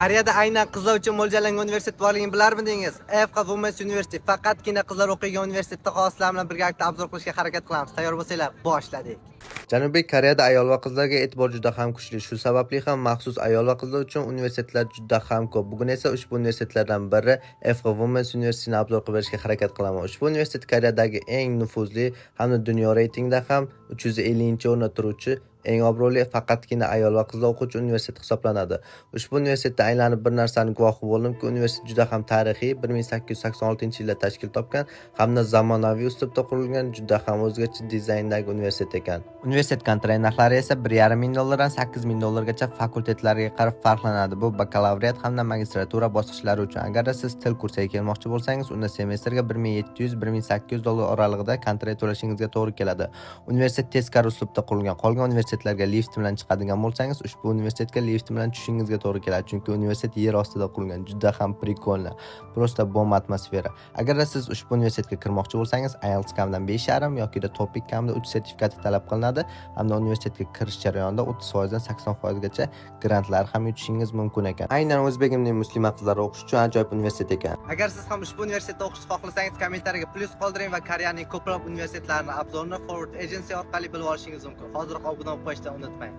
Koreyada aynan qizlar uchun mo'ljallangan universitet borligini bilarmidingiz? AFK Women's University faqatgina qizlar o'qigan universitetda xoslar bilan birgalikda obzor qilishga harakat qilamiz. Tayyor bo'lsanglar, boshladik. Janubiy Koreyada ayol va qizlarga e'tibor juda ham kuchli. Shu sababli ham maxsus ayol va qizlar uchun universitetlar juda ham ko'p. Bugun esa ushbu universitetlardan biri AFK Women's University'ni obzor qilib berishga harakat qilaman. Ushbu universitet Koreyadagi eng nufuzli hamda dunyo reytingida ham 350-o'rinda turuvchi eng obro'li faqatgina ayol va qizlar o'quvchi universitet hisoblanadi. Ushbu universitetda aylanib bir narsani guvohi bo'ldimki, universitet juda ham tarixiy, 1886-yilda tashkil topgan hamda zamonaviy uslubda qurilgan juda ham o'zgacha dizayndagi universitet ekan. Universitet kontrakt narxlari esa $1,5 dan $8,000 fakultetlarga qarab farqlanadi. Bu bakalavriat hamda magistratura bosqichlari uchun. Agar siz til kursiga kelmoqchi bo'lsangiz, unda semestrga $1,700–$1,800 oralig'ida kontrakt to'lashingizga to'g'ri keladi. Universitet teskari uslubda qurilgan. Qolgan universitetlarga lift bilan chiqadigan bo'lsangiz, ushbu universitetga lift bilan tushishingizga to'g'ri keladi, chunki universitet yer ostida qurilgan. Juda ham prikolni. Prosta bomba atmosfera. Agar siz ushbu universitetga kirmoqchi bo'lsangiz, IELTS kamdan 5,5 yoki TOEIC kamdan 3 sertifikati talab qilinadi, hamda universitetga kirish jarayonida 30% dan 80% gacha grantlar ham yutishingiz mumkin ekan. Aynan o'zbegimning muslima qizlari o'qish uchun ajoyib universitet ekan. Agar siz ham ushbu universitetda o'qishni xohlasangiz, kommentariyaga plyus qoldiring va Koreyaning ko'plab universitetlarini obzorini Forward Agency orqali bilib olishingiz mumkin. Hozir obuna bo'lib qo'yishni unutmang.